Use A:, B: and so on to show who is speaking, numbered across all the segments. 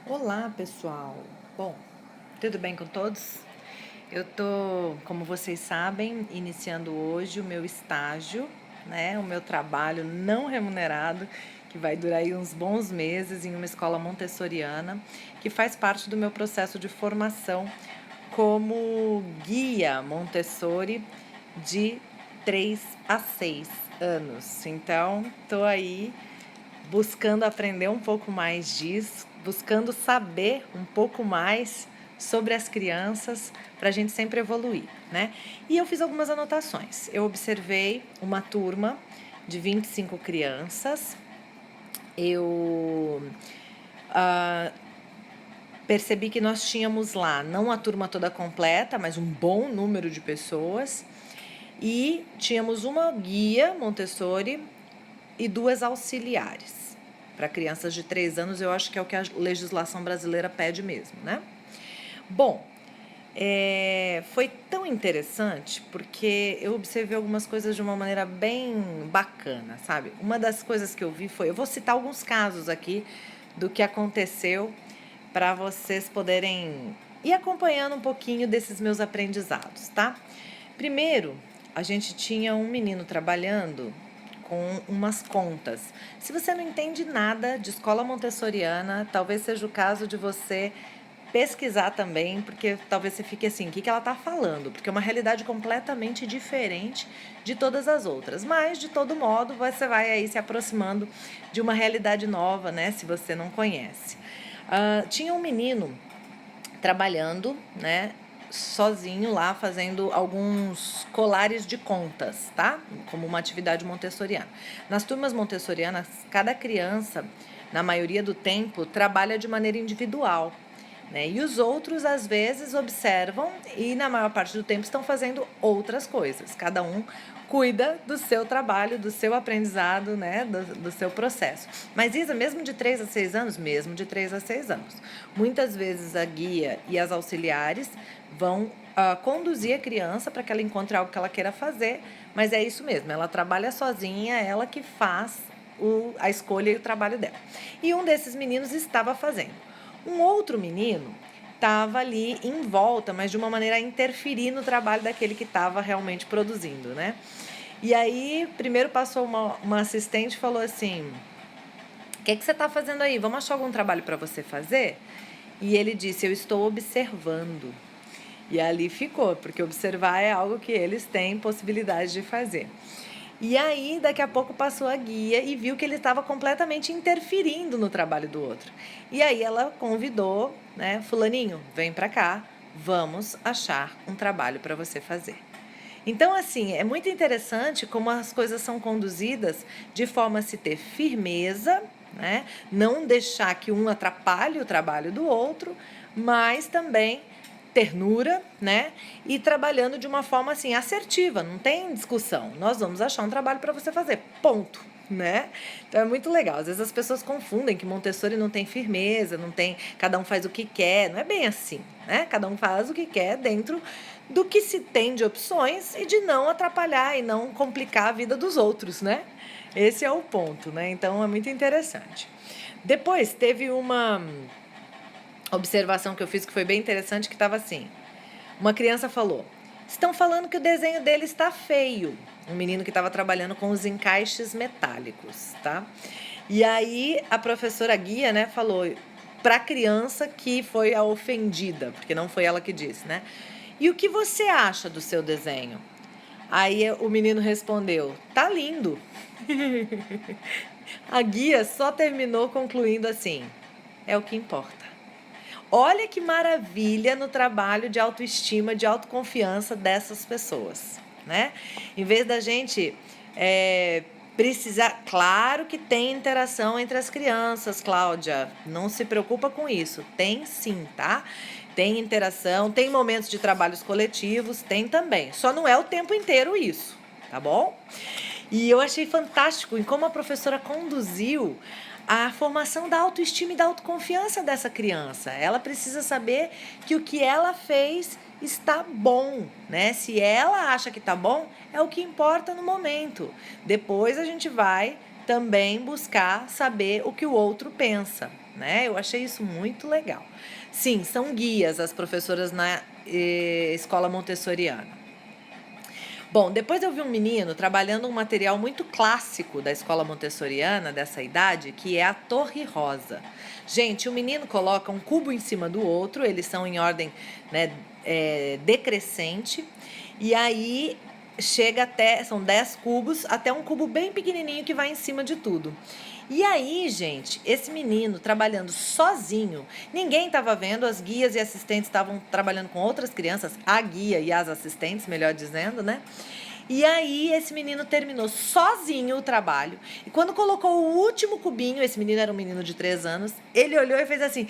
A: Olá, pessoal. Bom, tudo bem com todos? Eu tô, como vocês sabem, iniciando hoje o meu estágio, né? O meu trabalho não remunerado, que vai durar aí uns bons meses em uma escola montessoriana, que faz parte do meu processo de formação como guia Montessori de 3 a 6 anos. Então, tô aí buscando aprender um pouco mais disso, buscando saber um pouco mais sobre as crianças para a gente sempre evoluir, né? E eu fiz algumas anotações. Eu observei uma turma de 25 crianças. Eu percebi que nós tínhamos lá não a turma toda completa, mas um bom número de pessoas. E tínhamos uma guia Montessori e duas auxiliares. Para crianças de 3 anos, eu acho que é o que a legislação brasileira pede mesmo, né? Bom, foi tão interessante porque eu observei algumas coisas de uma maneira bem bacana, sabe? Uma das coisas que eu vi foi, eu vou citar alguns casos aqui do que aconteceu para vocês poderem ir acompanhando um pouquinho desses meus aprendizados, tá? Primeiro, a gente tinha um menino trabalhando com umas contas. Se você não entende nada de escola montessoriana, talvez seja o caso de você pesquisar também, porque talvez você fique assim, o que ela está falando? Porque é uma realidade completamente diferente de todas as outras. Mas, de todo modo, você vai aí se aproximando de uma realidade nova, né? Se você não conhece. Tinha um menino trabalhando, né, sozinho lá, fazendo alguns colares de contas, tá? Como uma atividade montessoriana. Nas turmas montessorianas, cada criança, na maioria do tempo, trabalha de maneira individual. Né? E os outros, às vezes, observam e, na maior parte do tempo, estão fazendo outras coisas. Cada um cuida do seu trabalho, do seu aprendizado, né? do seu processo. Mas isso, mesmo de 3 a 6 anos, mesmo de 3 a 6 anos. Muitas vezes a guia e as auxiliares vão conduzir a criança para que ela encontre algo que ela queira fazer, mas é isso mesmo, ela trabalha sozinha, ela que faz a escolha e o trabalho dela. E um desses meninos estava fazendo. Um outro menino estava ali em volta, mas de uma maneira a interferir no trabalho daquele que estava realmente produzindo, né? E aí, primeiro passou uma assistente e falou assim: o que você está fazendo aí? Vamos achar algum trabalho para você fazer? E ele disse: eu estou observando. E ali ficou, porque observar é algo que eles têm possibilidade de fazer. E aí, daqui a pouco, passou a guia e viu que ele estava completamente interferindo no trabalho do outro. E aí ela convidou, né, fulaninho, vem para cá, vamos achar um trabalho para você fazer. Então, assim, é muito interessante como as coisas são conduzidas de forma a se ter firmeza, né? Não deixar que um atrapalhe o trabalho do outro, mas também ternura, né? E trabalhando de uma forma assim assertiva, não tem discussão. Nós vamos achar um trabalho para você fazer. Ponto. Né? Então é muito legal. Às vezes as pessoas confundem que Montessori não tem firmeza, não tem, cada um faz o que quer. Não é bem assim, né? Cada um faz o que quer dentro do que se tem de opções e de não atrapalhar e não complicar a vida dos outros, né? Esse é o ponto, né? Então é muito interessante. Depois teve uma observação que eu fiz que foi bem interessante, que estava assim. Uma criança falou: estão falando que o desenho dele está feio. Um menino que estava trabalhando com os encaixes metálicos, tá? E aí a professora guia, né, falou para a criança que foi a ofendida, porque não foi ela que disse, né? E o que você acha do seu desenho? Aí o menino respondeu: tá lindo. A guia só terminou concluindo assim: é o que importa. Olha que maravilha no trabalho de autoestima, de autoconfiança dessas pessoas, né? Em vez da gente precisar... Claro que tem interação entre as crianças, Cláudia, não se preocupa com isso. Tem sim, tá? Tem interação, tem momentos de trabalhos coletivos, tem também. Só não é o tempo inteiro isso, tá bom? E eu achei fantástico em como a professora conduziu a formação da autoestima e da autoconfiança dessa criança. Ela precisa saber que o que ela fez está bom, né? Se ela acha que está bom, é o que importa no momento. Depois a gente vai também buscar saber o que o outro pensa, né? Eu achei isso muito legal. Sim, são guias as professoras na escola montessoriana. Bom, depois eu vi um menino trabalhando um material muito clássico da escola montessoriana, dessa idade, que é a Torre Rosa. Gente, o menino coloca um cubo em cima do outro, eles são em ordem, né, decrescente, e aí chega até, são 10 cubos, até um cubo bem pequenininho que vai em cima de tudo. E aí, gente, esse menino trabalhando sozinho, ninguém estava vendo, as guias e assistentes estavam trabalhando com outras crianças, a guia e as assistentes, melhor dizendo, né? E aí esse menino terminou sozinho o trabalho. E quando colocou o último cubinho, esse menino era um menino de 3 anos, ele olhou e fez assim.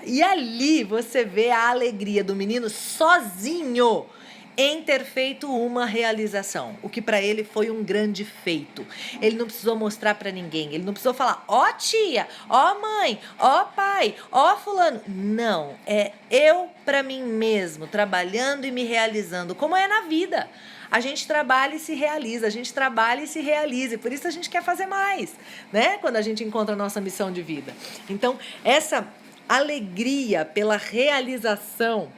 A: E ali você vê a alegria do menino sozinho em ter feito uma realização, o que para ele foi um grande feito. Ele não precisou mostrar para ninguém, ele não precisou falar, ó tia, ó mãe, ó pai, ó fulano. Não, é eu para mim mesmo, trabalhando e me realizando, como é na vida. A gente trabalha e se realiza, a gente trabalha e se realiza, e por isso a gente quer fazer mais, né? Quando a gente encontra a nossa missão de vida. Então, essa alegria pela realização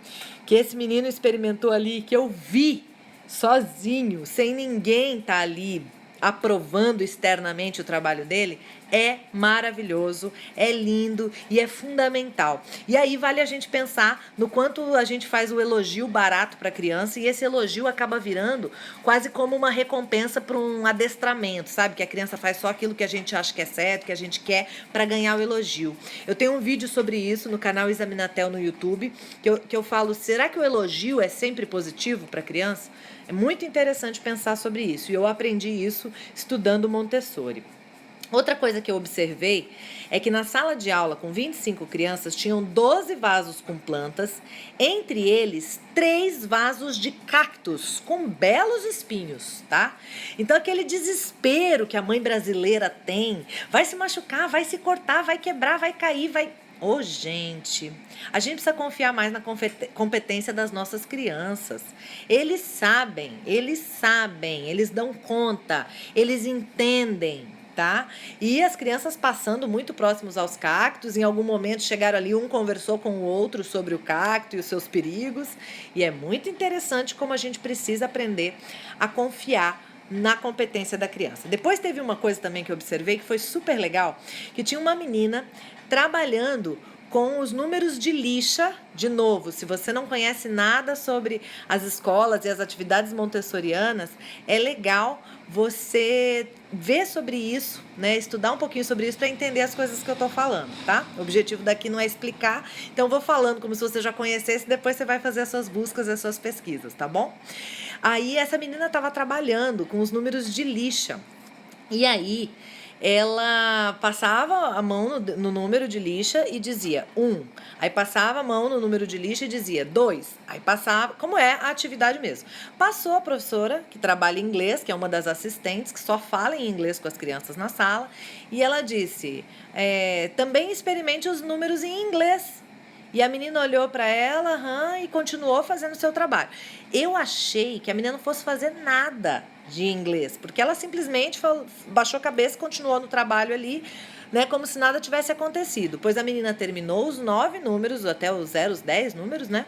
A: que esse menino experimentou ali, que eu vi sozinho, sem ninguém estar ali aprovando externamente o trabalho dele, é maravilhoso, é lindo e é fundamental. E aí vale a gente pensar no quanto a gente faz o elogio barato para a criança, e esse elogio acaba virando quase como uma recompensa para um adestramento, sabe? Que a criança faz só aquilo que a gente acha que é certo, que a gente quer para ganhar o elogio. Eu tenho um vídeo sobre isso no canal Examinatel no YouTube, que eu falo, será que o elogio é sempre positivo para a criança? É muito interessante pensar sobre isso, e eu aprendi isso estudando Montessori. Outra coisa que eu observei é que na sala de aula com 25 crianças tinham 12 vasos com plantas, entre eles 3 vasos de cactos com belos espinhos, tá? Então aquele desespero que a mãe brasileira tem, vai se machucar, vai se cortar, vai quebrar, vai cair, vai... Ô, gente, a gente precisa confiar mais na competência das nossas crianças. Eles sabem, eles dão conta, eles entendem. Tá? E as crianças passando muito próximos aos cactos, em algum momento chegaram ali, um conversou com o outro sobre o cacto e os seus perigos, e é muito interessante como a gente precisa aprender a confiar na competência da criança. Depois teve uma coisa também que eu observei que foi super legal, que tinha uma menina trabalhando com os números de lixa. De novo, se você não conhece nada sobre as escolas e as atividades montessorianas, é legal você ver sobre isso, né? Estudar um pouquinho sobre isso para entender as coisas que eu tô falando, tá? O objetivo daqui não é explicar, então eu vou falando como se você já conhecesse, depois você vai fazer as suas buscas, as suas pesquisas, tá bom? Aí essa menina estava trabalhando com os números de lixa. E aí ela passava a mão no número de lixa e dizia 1. Aí passava a mão no número de lixa e dizia 2. Aí passava, como é a atividade mesmo. Passou a professora, que trabalha em inglês, que é uma das assistentes, que só fala em inglês com as crianças na sala, e ela disse, também experimente os números em inglês. E a menina olhou para ela e continuou fazendo o seu trabalho. Eu achei que a menina não fosse fazer nada de inglês, porque ela simplesmente baixou a cabeça e continuou no trabalho ali, né, como se nada tivesse acontecido. Pois a menina terminou os 9 números, até os 0, os 10 números, né,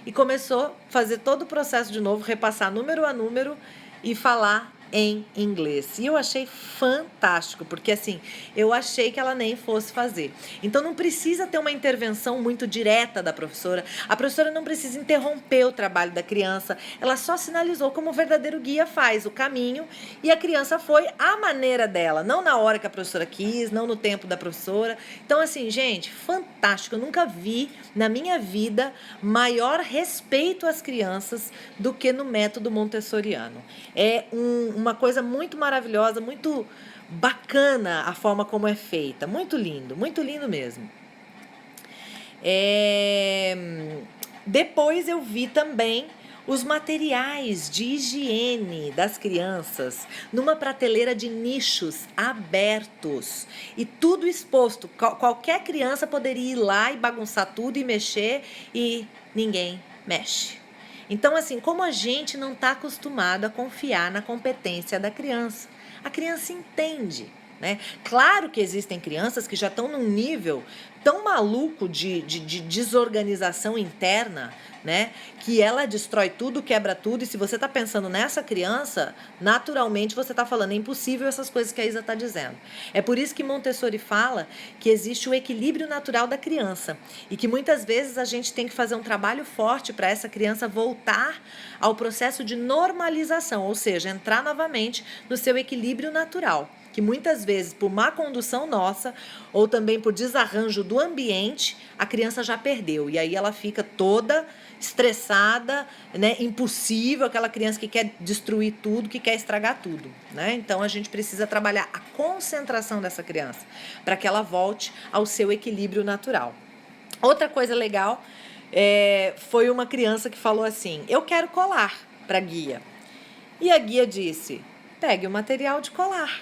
A: e começou a fazer todo o processo de novo, repassar número a número e falar em inglês. E eu achei fantástico, porque assim, eu achei que ela nem fosse fazer. Então não precisa ter uma intervenção muito direta da professora. A professora não precisa interromper o trabalho da criança. Ela só sinalizou como o verdadeiro guia faz, o caminho, e a criança foi à maneira dela, não na hora que a professora quis, não no tempo da professora. Então assim, gente, fantástico. Eu nunca vi na minha vida maior respeito às crianças do que no método montessoriano. É uma coisa muito maravilhosa, muito bacana a forma como é feita. Muito lindo mesmo. Depois eu vi também os materiais de higiene das crianças numa prateleira de nichos abertos e tudo exposto. Qualquer criança poderia ir lá e bagunçar tudo e mexer e ninguém mexe. Então, assim, como a gente não está acostumado a confiar na competência da criança, a criança entende, né? Claro que existem crianças que já estão num nível tão maluco de desorganização interna, né? Que ela destrói tudo, quebra tudo, e se você está pensando nessa criança, naturalmente você está falando, é impossível essas coisas que a Isa está dizendo. É por isso que Montessori fala que existe o equilíbrio natural da criança e que muitas vezes a gente tem que fazer um trabalho forte para essa criança voltar ao processo de normalização, ou seja, entrar novamente no seu equilíbrio natural, que muitas vezes, por má condução nossa, ou também por desarranjo do ambiente, a criança já perdeu. E aí ela fica toda estressada, né, impossível, aquela criança que quer destruir tudo, que quer estragar tudo, né? Então a gente precisa trabalhar a concentração dessa criança, para que ela volte ao seu equilíbrio natural. Outra coisa legal foi uma criança que falou assim: eu quero colar, para a guia. E a guia disse: pegue o material de colar.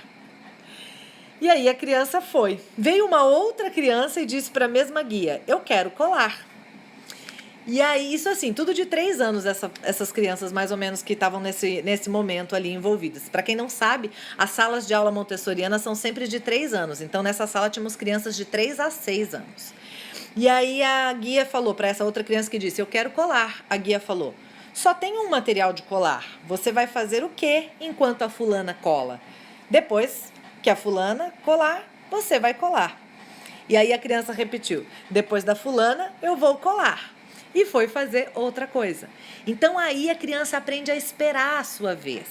A: E aí a criança foi. Veio uma outra criança e disse para a mesma guia: eu quero colar. E aí, isso assim, tudo de 3 anos, essas crianças mais ou menos que estavam nesse momento ali envolvidas. Para quem não sabe, as salas de aula montessoriana são sempre de 3 anos. Então, nessa sala tínhamos crianças de 3 a 6 anos. E aí a guia falou para essa outra criança que disse: eu quero colar. A guia falou: só tem um material de colar. Você vai fazer o quê enquanto a fulana cola? Depois que a fulana colar, você vai colar. E aí a criança repetiu: depois da fulana, eu vou colar. E foi fazer outra coisa. Então aí a criança aprende a esperar a sua vez,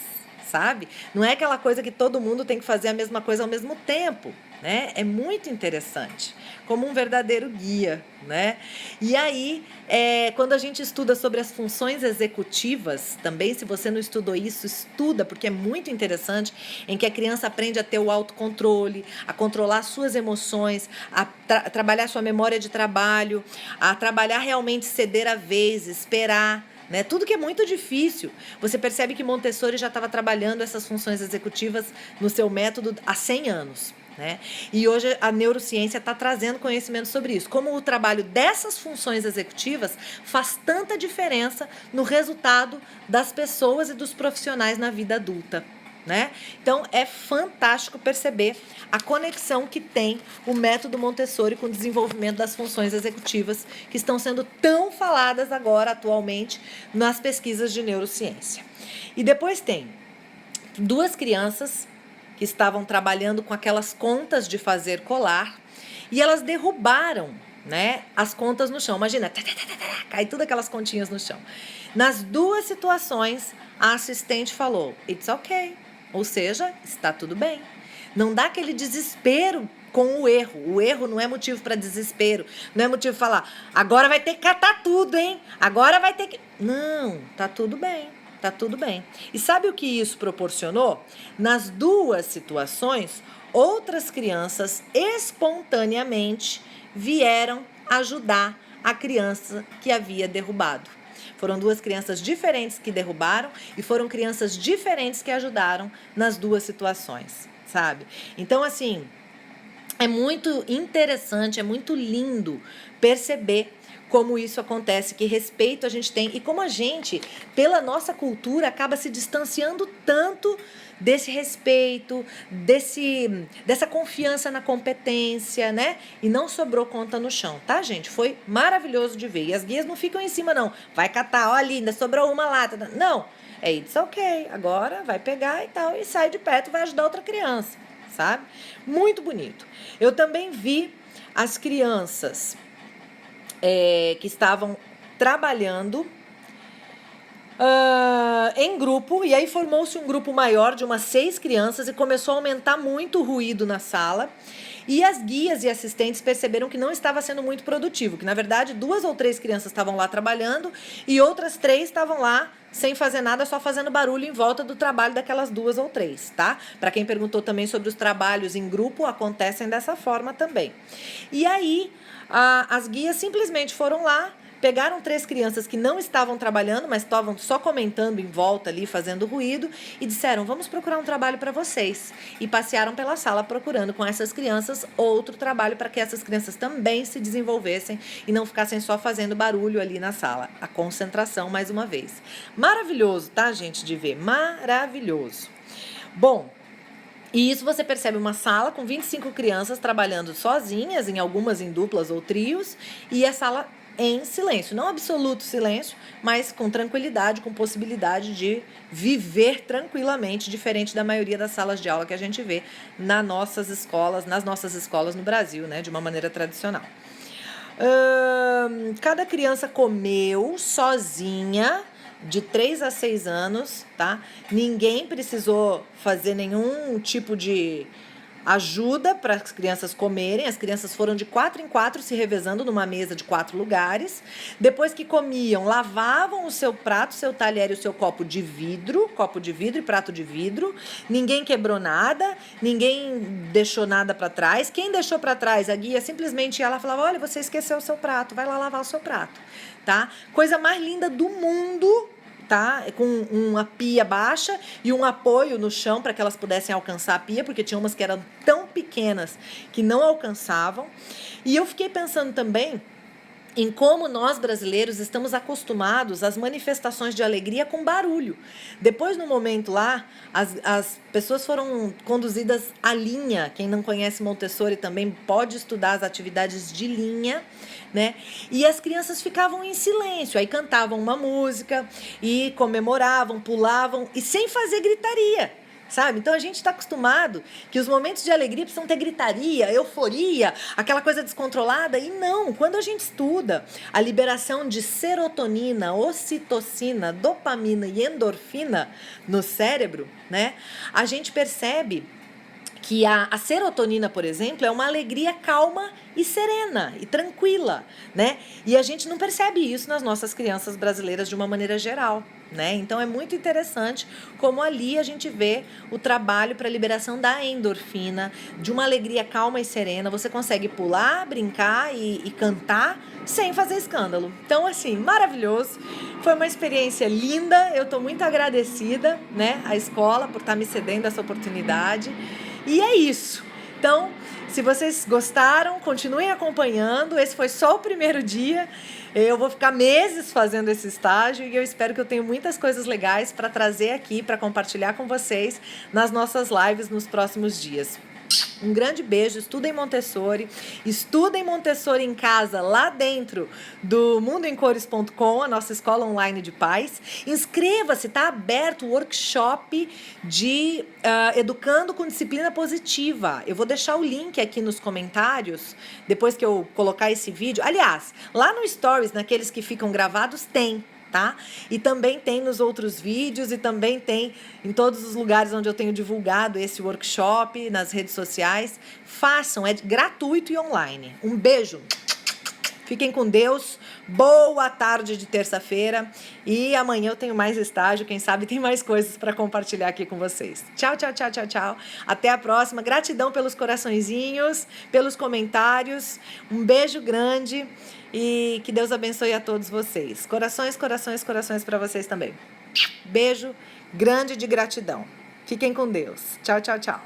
A: sabe? Não é aquela coisa que todo mundo tem que fazer a mesma coisa ao mesmo tempo, né? É muito interessante, como um verdadeiro guia, né? E aí, quando a gente estuda sobre as funções executivas, também, se você não estudou isso, estuda, porque é muito interessante, em que a criança aprende a ter o autocontrole, a controlar suas emoções, a trabalhar sua memória de trabalho, a trabalhar realmente ceder a vez, esperar, né? Tudo que é muito difícil. Você percebe que Montessori já estava trabalhando essas funções executivas no seu método há 100 anos. Né? E hoje a neurociência está trazendo conhecimento sobre isso. Como o trabalho dessas funções executivas faz tanta diferença no resultado das pessoas e dos profissionais na vida adulta. Né? Então é fantástico perceber a conexão que tem o método Montessori com o desenvolvimento das funções executivas que estão sendo tão faladas agora atualmente nas pesquisas de neurociência. E depois tem 2 crianças que estavam trabalhando com aquelas contas de fazer colar e elas derrubaram, né, as contas no chão. Imagina, cai tudo aquelas continhas no chão. Nas 2 situações, a assistente falou: it's okay. Ou seja, está tudo bem. Não dá aquele desespero com o erro. O erro não é motivo para desespero. Não é motivo para falar: agora vai ter que catar tudo, hein? Agora vai ter que... Não, tá tudo bem. Tá tudo bem. E sabe o que isso proporcionou? Nas 2 situações, outras crianças espontaneamente vieram ajudar a criança que havia derrubado. Foram 2 crianças diferentes que derrubaram e foram crianças diferentes que ajudaram nas 2 situações, sabe? Então, assim, é muito interessante, é muito lindo perceber como isso acontece, que respeito a gente tem e como a gente, pela nossa cultura, acaba se distanciando tanto desse respeito, dessa confiança na competência, né? E não sobrou conta no chão, tá, gente? Foi maravilhoso de ver. E as guias não ficam em cima, não. Vai catar, ó, linda, sobrou uma lata. Não, it's okay, agora vai pegar e tal, e sai de perto, vai ajudar outra criança, sabe? Muito bonito. Eu também vi as crianças que estavam trabalhando em grupo, e aí formou-se um grupo maior de umas 6 crianças e começou a aumentar muito o ruído na sala. E as guias e assistentes perceberam que não estava sendo muito produtivo, que na verdade 2 ou 3 crianças estavam lá trabalhando e outras 3 estavam lá sem fazer nada, só fazendo barulho em volta do trabalho daquelas 2 ou 3, tá? Para quem perguntou também sobre os trabalhos em grupo, acontecem dessa forma também. E aí as guias simplesmente foram lá, pegaram 3 crianças que não estavam trabalhando, mas estavam só comentando em volta ali, fazendo ruído, e disseram: vamos procurar um trabalho para vocês. E passearam pela sala procurando com essas crianças outro trabalho para que essas crianças também se desenvolvessem e não ficassem só fazendo barulho ali na sala. A concentração, mais uma vez. Maravilhoso, tá, gente, de ver? Maravilhoso. Bom, E isso você percebe uma sala com 25 crianças trabalhando sozinhas, em algumas em duplas ou trios, e a sala em silêncio. Não absoluto silêncio, mas com tranquilidade, com possibilidade de viver tranquilamente, diferente da maioria das salas de aula que a gente vê nas nossas escolas no Brasil, né, de uma maneira tradicional. Cada criança comeu sozinha, de 3 a 6 anos, tá? Ninguém precisou fazer nenhum tipo de ajuda para as crianças comerem. As crianças foram de 4 em 4 se revezando numa mesa de 4 lugares. Depois que comiam, lavavam o seu prato, seu talher e o seu copo de vidro e prato de vidro. Ninguém quebrou nada, ninguém deixou nada para trás. Quem deixou para trás, a guia simplesmente ia lá e falava: olha, você esqueceu o seu prato, vai lá lavar o seu prato, tá? Coisa mais linda do mundo, tá? Com uma pia baixa e um apoio no chão para que elas pudessem alcançar a pia, porque tinha umas que eram tão pequenas que não alcançavam. E eu fiquei pensando também em como nós brasileiros estamos acostumados às manifestações de alegria com barulho. Depois, no momento lá, as pessoas foram conduzidas à linha. Quem não conhece Montessori também pode estudar as atividades de linha, né? E as crianças ficavam em silêncio, aí cantavam uma música e comemoravam, pulavam e sem fazer gritaria. Sabe? Então a gente está acostumado que os momentos de alegria precisam ter gritaria, euforia, aquela coisa descontrolada. E não, quando a gente estuda a liberação de serotonina, ocitocina, dopamina e endorfina no cérebro, né? A gente percebe que a serotonina, por exemplo, é uma alegria calma e serena e tranquila, né? E a gente não percebe isso nas nossas crianças brasileiras de uma maneira geral, né? Então é muito interessante como ali a gente vê o trabalho para a liberação da endorfina, de uma alegria calma e serena. Você consegue pular, brincar e cantar sem fazer escândalo. Então, assim, maravilhoso. Foi uma experiência linda. Eu estou muito agradecida, né, à escola por estar me cedendo essa oportunidade. E é isso. Então, se vocês gostaram, continuem acompanhando. Esse foi só o primeiro dia. Eu vou ficar meses fazendo esse estágio e eu espero que eu tenha muitas coisas legais para trazer aqui, para compartilhar com vocês nas nossas lives nos próximos dias. Um grande beijo, estudem Montessori em casa, lá dentro do mundoemcores.com, a nossa escola online de paz. Inscreva-se, está aberto o workshop de Educando com Disciplina Positiva. Eu vou deixar o link aqui nos comentários, depois que eu colocar esse vídeo. Aliás, lá no Stories, naqueles que ficam gravados, tem. Tá? E também tem nos outros vídeos e também tem em todos os lugares onde eu tenho divulgado esse workshop, nas redes sociais. Façam, é gratuito e online. Um beijo. Fiquem com Deus. Boa tarde de terça-feira. E amanhã eu tenho mais estágio. Quem sabe tem mais coisas para compartilhar aqui com vocês. Tchau, tchau, tchau, tchau, tchau. Até a próxima. Gratidão pelos coraçõezinhos, pelos comentários. Um beijo grande. E que Deus abençoe a todos vocês. Corações, corações, corações para vocês também. Beijo grande de gratidão. Fiquem com Deus. Tchau, tchau, tchau.